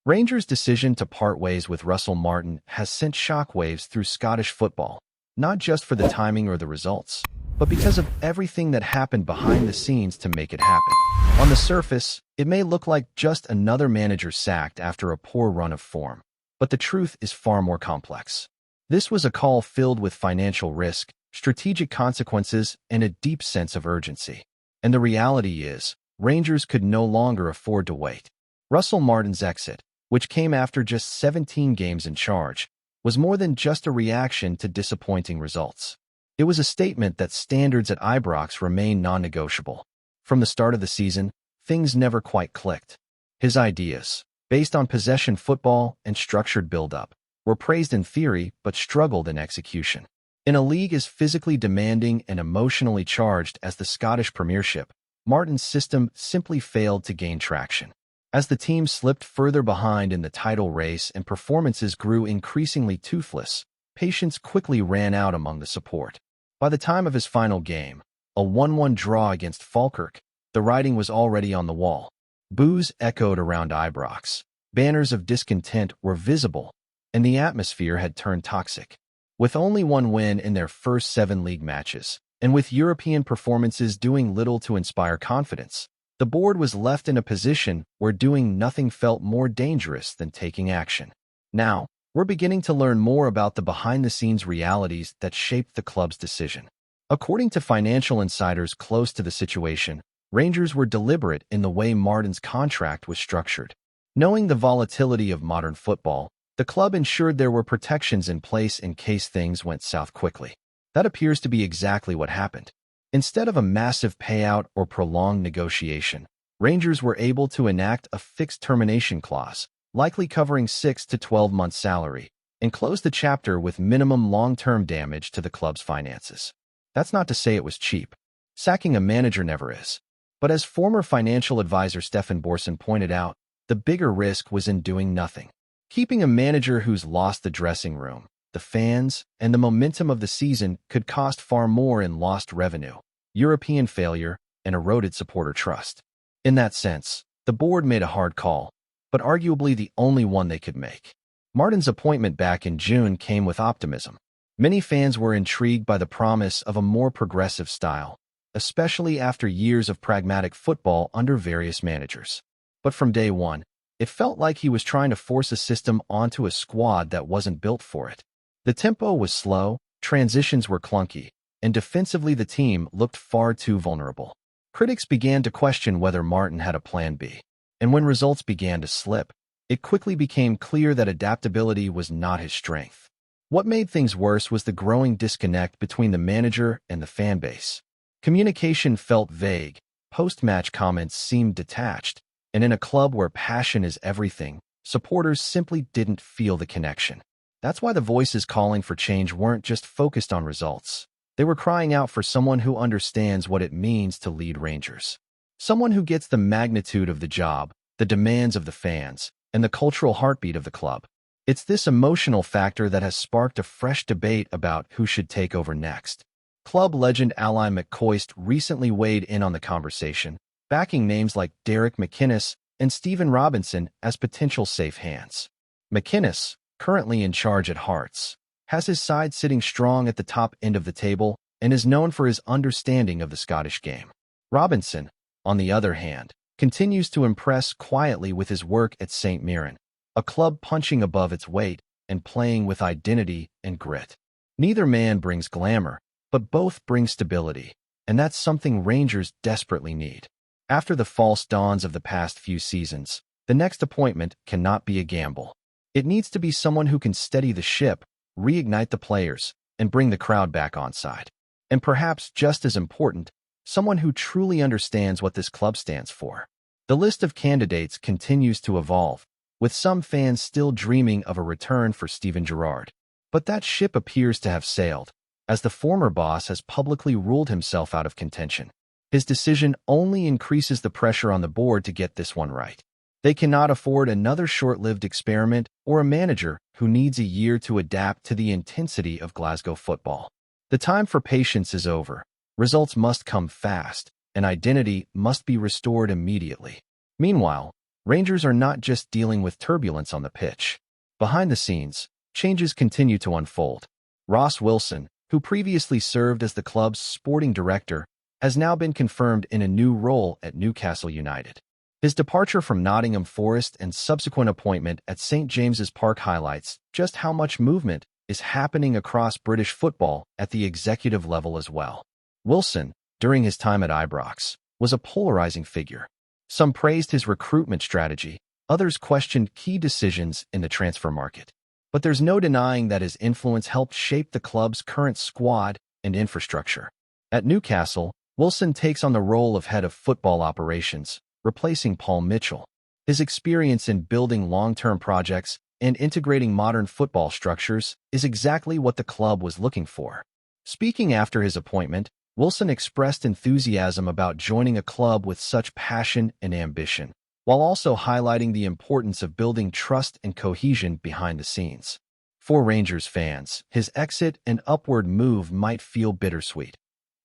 Rangers' decision to part ways with Russell Martin has sent shockwaves through Scottish football, not just for the timing or the results, but because of everything that happened behind the scenes to make it happen. On the surface, it may look like just another manager sacked after a poor run of form, but the truth is far more complex. This was a call filled with financial risk, strategic consequences, and a deep sense of urgency. And the reality is, Rangers could no longer afford to wait. Russell Martin's exit, which came after just 17 games in charge, was more than just a reaction to disappointing results. It was a statement that standards at Ibrox remain non-negotiable. From the start of the season, things never quite clicked. His ideas, based on possession football and structured build-up, were praised in theory but struggled in execution. In a league as physically demanding and emotionally charged as the Scottish Premiership, Martin's system simply failed to gain traction. As the team slipped further behind in the title race and performances grew increasingly toothless, patience quickly ran out among the support. By the time of his final game, a 1-1 draw against Falkirk, the writing was already on the wall. Boos echoed around Ibrox. Banners of discontent were visible, and the atmosphere had turned toxic. With only one win in their first 7 league matches, and with European performances doing little to inspire confidence, the board was left in a position where doing nothing felt more dangerous than taking action. Now, we're beginning to learn more about the behind-the-scenes realities that shaped the club's decision. According to financial insiders close to the situation, Rangers were deliberate in the way Martin's contract was structured. Knowing the volatility of modern football, the club ensured there were protections in place in case things went south quickly. That appears to be exactly what happened. Instead of a massive payout or prolonged negotiation, Rangers were able to enact a fixed termination clause, likely covering 6 to 12 months' salary, and close the chapter with minimum long-term damage to the club's finances. That's not to say it was cheap. Sacking a manager never is. But as former financial advisor Stefan Borson pointed out, the bigger risk was in doing nothing. Keeping a manager who's lost the dressing room, the fans, and the momentum of the season could cost far more in lost revenue, European failure, and eroded supporter trust. In that sense, the board made a hard call, but arguably the only one they could make. Martin's appointment back in June came with optimism. Many fans were intrigued by the promise of a more progressive style, especially after years of pragmatic football under various managers. But from day one, it felt like he was trying to force a system onto a squad that wasn't built for it. The tempo was slow, transitions were clunky, and defensively the team looked far too vulnerable. Critics began to question whether Martin had a plan B. And when results began to slip, it quickly became clear that adaptability was not his strength. What made things worse was the growing disconnect between the manager and the fan base. Communication felt vague, post-match comments seemed detached, and in a club where passion is everything, supporters simply didn't feel the connection. That's why the voices calling for change weren't just focused on results. They were crying out for someone who understands what it means to lead Rangers. Someone who gets the magnitude of the job, the demands of the fans, and the cultural heartbeat of the club. It's this emotional factor that has sparked a fresh debate about who should take over next. Club legend Ally McCoist recently weighed in on the conversation, backing names like Derek McInnes and Stephen Robinson as potential safe hands. McInnes, currently in charge at Hearts, has his side sitting strong at the top end of the table and is known for his understanding of the Scottish game. Robinson, on the other hand, continues to impress quietly with his work at St. Mirren, a club punching above its weight and playing with identity and grit. Neither man brings glamour, but both bring stability, and that's something Rangers desperately need. After the false dawns of the past few seasons, the next appointment cannot be a gamble. It needs to be someone who can steady the ship, reignite the players, and bring the crowd back on side. And perhaps just as important, someone who truly understands what this club stands for. The list of candidates continues to evolve, with some fans still dreaming of a return for Steven Gerrard. But that ship appears to have sailed, as the former boss has publicly ruled himself out of contention. His decision only increases the pressure on the board to get this one right. They cannot afford another short-lived experiment or a manager who needs a year to adapt to the intensity of Glasgow football. The time for patience is over. Results must come fast, and identity must be restored immediately. Meanwhile, Rangers are not just dealing with turbulence on the pitch. Behind the scenes, changes continue to unfold. Ross Wilson, who previously served as the club's sporting director, has now been confirmed in a new role at Newcastle United. His departure from Nottingham Forest and subsequent appointment at St James's Park highlights just how much movement is happening across British football at the executive level as well. Wilson, during his time at Ibrox, was a polarizing figure. Some praised his recruitment strategy, others questioned key decisions in the transfer market. But there's no denying that his influence helped shape the club's current squad and infrastructure. At Newcastle, Wilson takes on the role of head of football operations, replacing Paul Mitchell. His experience in building long-term projects and integrating modern football structures is exactly what the club was looking for. Speaking after his appointment, Wilson expressed enthusiasm about joining a club with such passion and ambition, while also highlighting the importance of building trust and cohesion behind the scenes. For Rangers fans, his exit and upward move might feel bittersweet.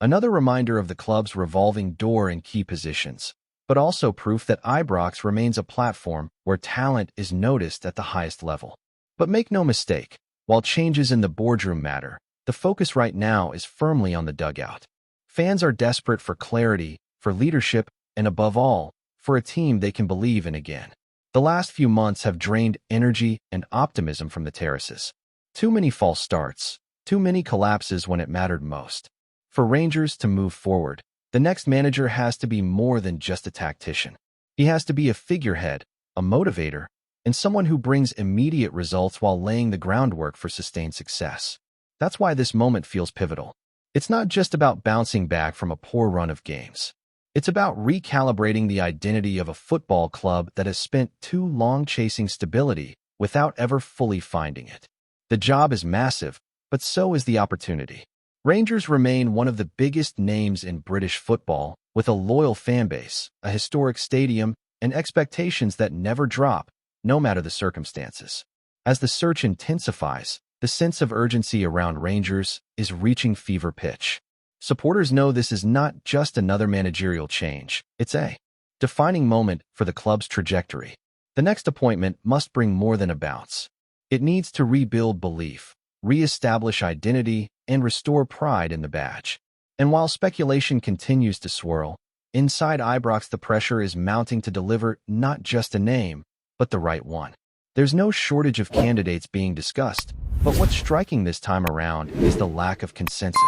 Another reminder of the club's revolving door in key positions, but also proof that Ibrox remains a platform where talent is noticed at the highest level. But make no mistake, while changes in the boardroom matter, the focus right now is firmly on the dugout. Fans are desperate for clarity, for leadership, and above all, for a team they can believe in again. The last few months have drained energy and optimism from the terraces. Too many false starts, too many collapses when it mattered most. For Rangers to move forward, the next manager has to be more than just a tactician. He has to be a figurehead, a motivator, and someone who brings immediate results while laying the groundwork for sustained success. That's why this moment feels pivotal. It's not just about bouncing back from a poor run of games. It's about recalibrating the identity of a football club that has spent too long chasing stability without ever fully finding it. The job is massive, but so is the opportunity. Rangers remain one of the biggest names in British football, with a loyal fanbase, a historic stadium, and expectations that never drop, no matter the circumstances. As the search intensifies, the sense of urgency around Rangers is reaching fever pitch. Supporters know this is not just another managerial change, it's a defining moment for the club's trajectory. The next appointment must bring more than a bounce. It needs to rebuild belief, re-establish identity, and restore pride in the badge. And while speculation continues to swirl, inside Ibrox the pressure is mounting to deliver not just a name, but the right one. There's no shortage of candidates being discussed, but what's striking this time around is the lack of consensus.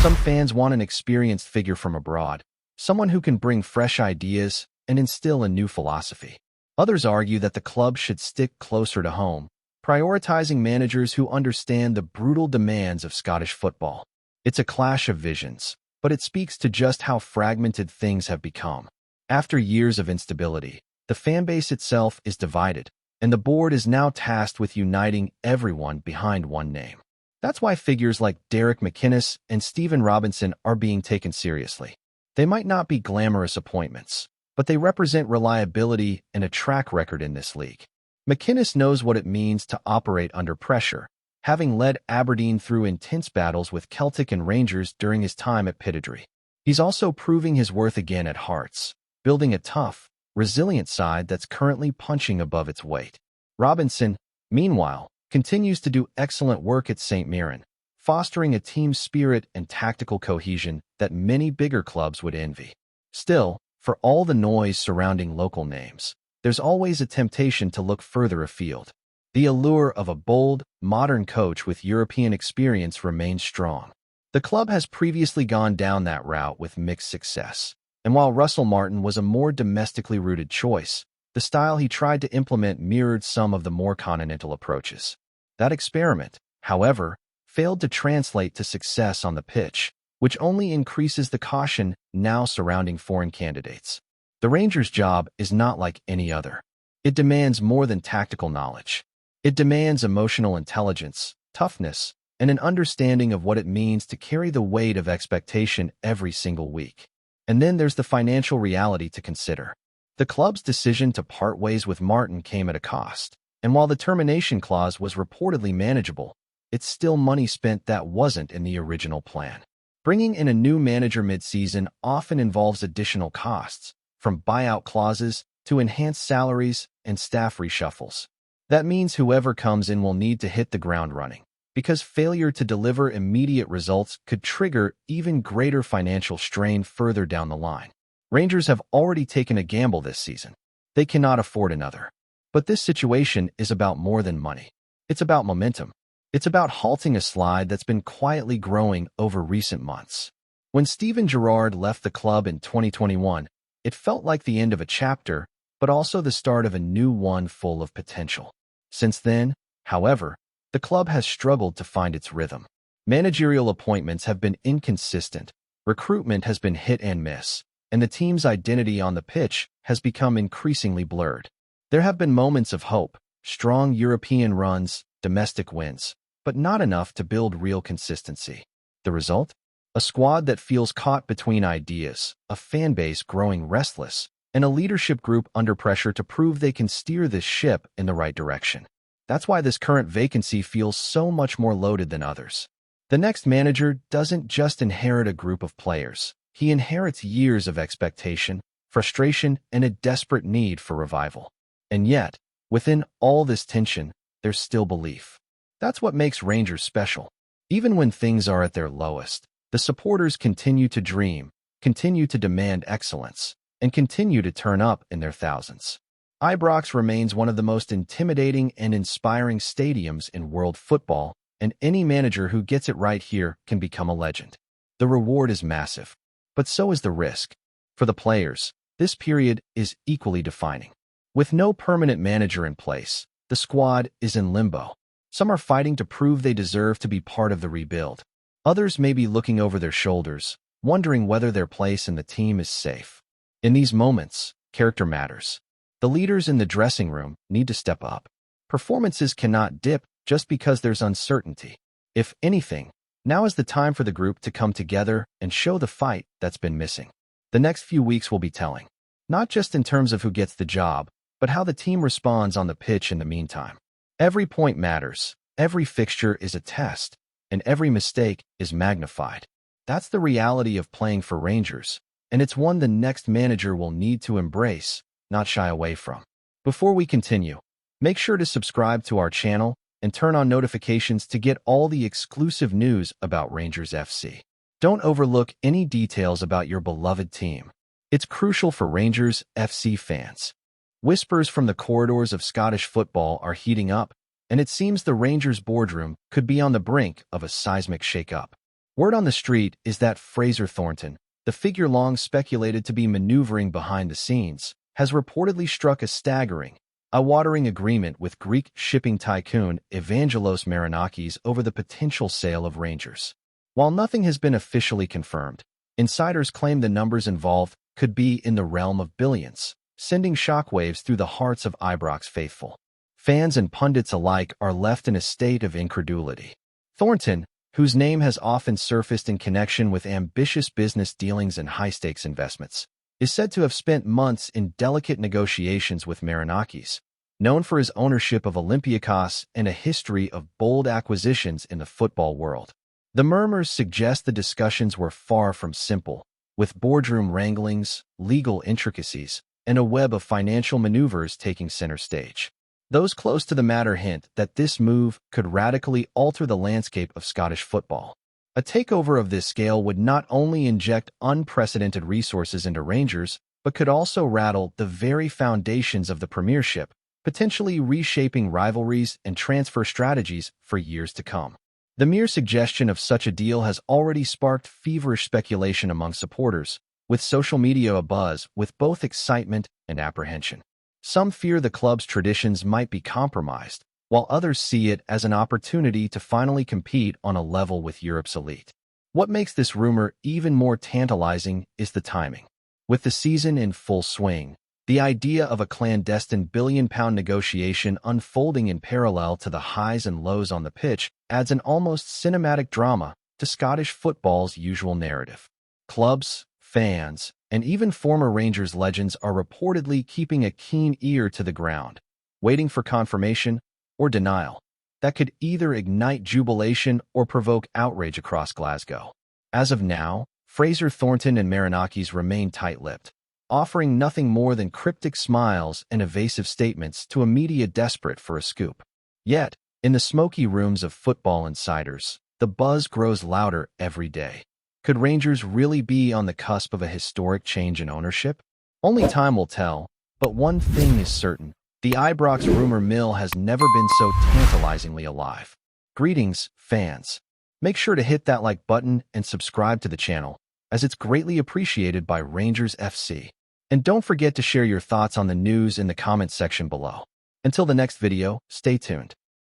Some fans want an experienced figure from abroad, someone who can bring fresh ideas and instill a new philosophy. Others argue that the club should stick closer to home, prioritizing managers who understand the brutal demands of Scottish football. It's a clash of visions, but it speaks to just how fragmented things have become. After years of instability, the fanbase itself is divided, and the board is now tasked with uniting everyone behind one name. That's why figures like Derek McInnes and Stephen Robinson are being taken seriously. They might not be glamorous appointments, but they represent reliability and a track record in this league. McInnes knows what it means to operate under pressure, having led Aberdeen through intense battles with Celtic and Rangers during his time at Pittodrie. He's also proving his worth again at Hearts, building a tough, resilient side that's currently punching above its weight. Robinson, meanwhile, continues to do excellent work at St Mirren, fostering a team spirit and tactical cohesion that many bigger clubs would envy. Still, for all the noise surrounding local names, there's always a temptation to look further afield. The allure of a bold, modern coach with European experience remains strong. The club has previously gone down that route with mixed success. And while Russell Martin was a more domestically rooted choice, the style he tried to implement mirrored some of the more continental approaches. That experiment, however, failed to translate to success on the pitch, which only increases the caution now surrounding foreign candidates. The Rangers' job is not like any other. It demands more than tactical knowledge. It demands emotional intelligence, toughness, and an understanding of what it means to carry the weight of expectation every single week. And then there's the financial reality to consider. The club's decision to part ways with Martin came at a cost, and while the termination clause was reportedly manageable, it's still money spent that wasn't in the original plan. Bringing in a new manager mid-season often involves additional costs, from buyout clauses to enhance salaries and staff reshuffles. That means whoever comes in will need to hit the ground running, because failure to deliver immediate results could trigger even greater financial strain further down the line. Rangers have already taken a gamble this season. They cannot afford another. But this situation is about more than money. It's about momentum. It's about halting a slide that's been quietly growing over recent months. When Steven Gerrard left the club in 2021, it felt like the end of a chapter, but also the start of a new one full of potential. Since then, however, the club has struggled to find its rhythm. Managerial appointments have been inconsistent, recruitment has been hit and miss, and the team's identity on the pitch has become increasingly blurred. There have been moments of hope, strong European runs, domestic wins, but not enough to build real consistency. The result? A squad that feels caught between ideas, a fan base growing restless, and a leadership group under pressure to prove they can steer this ship in the right direction. That's why this current vacancy feels so much more loaded than others. The next manager doesn't just inherit a group of players. He inherits years of expectation, frustration, and a desperate need for revival. And yet, within all this tension, there's still belief. That's what makes Rangers special. Even when things are at their lowest, the supporters continue to dream, continue to demand excellence, and continue to turn up in their thousands. Ibrox remains one of the most intimidating and inspiring stadiums in world football, and any manager who gets it right here can become a legend. The reward is massive, but so is the risk. For the players, this period is equally defining. With no permanent manager in place, the squad is in limbo. Some are fighting to prove they deserve to be part of the rebuild. Others may be looking over their shoulders, wondering whether their place in the team is safe. In these moments, character matters. The leaders in the dressing room need to step up. Performances cannot dip just because there's uncertainty. If anything, now is the time for the group to come together and show the fight that's been missing. The next few weeks will be telling, not just in terms of who gets the job, but how the team responds on the pitch in the meantime. Every point matters, every fixture is a test, and every mistake is magnified. That's the reality of playing for Rangers, and it's one the next manager will need to embrace, not shy away from. Before we continue, make sure to subscribe to our channel and turn on notifications to get all the exclusive news about Rangers FC. Don't overlook any details about your beloved team. It's crucial for Rangers FC fans. Whispers from the corridors of Scottish football are heating up, and it seems the Rangers boardroom could be on the brink of a seismic shake-up. Word on the street is that FRASER Thornton, the figure long speculated to be maneuvering behind the scenes, has reportedly struck a staggering, eye-watering agreement with Greek shipping tycoon Evangelos Marinakis over the potential sale of Rangers. While nothing has been officially confirmed, insiders claim the numbers involved could be in the realm of billions, sending shockwaves through the hearts of Ibrox faithful. Fans and pundits alike are left in a state of incredulity. Thornton, whose name has often surfaced in connection with ambitious business dealings and high-stakes investments, is said to have spent months in delicate negotiations with Marinakis, known for his ownership of Olympiacos and a history of bold acquisitions in the football world. The murmurs suggest the discussions were far from simple, with boardroom wranglings, legal intricacies, and a web of financial maneuvers taking center stage. Those close to the matter hint that this move could radically alter the landscape of Scottish football. A takeover of this scale would not only inject unprecedented resources into Rangers, but could also rattle the very foundations of the Premiership, potentially reshaping rivalries and transfer strategies for years to come. The mere suggestion of such a deal has already sparked feverish speculation among supporters, with social media abuzz with both excitement and apprehension. Some fear the club's traditions might be compromised, while others see it as an opportunity to finally compete on a level with Europe's elite. What makes this rumor even more tantalizing is the timing. With the season in full swing, the idea of a clandestine billion-pound negotiation unfolding in parallel to the highs and lows on the pitch adds an almost cinematic drama to Scottish football's usual narrative. Clubs, fans, and even former Rangers legends are reportedly keeping a keen ear to the ground, waiting for confirmation or denial that could either ignite jubilation or provoke outrage across Glasgow. As of now, FRASER Thornton and Marinakis remain tight-lipped. offering nothing more than cryptic smiles and evasive statements to a media desperate for a scoop. Yet, in the smoky rooms of football insiders, the buzz grows louder every day. Could Rangers really be on the cusp of a historic change in ownership? Only time will tell, but one thing is certain. The Ibrox rumor mill has never been so tantalizingly alive. Greetings, fans. Make sure to hit that like button and subscribe to the channel, as it's greatly appreciated by Rangers FC. And don't forget to share your thoughts on the news in the comments section below. Until the next video, stay tuned.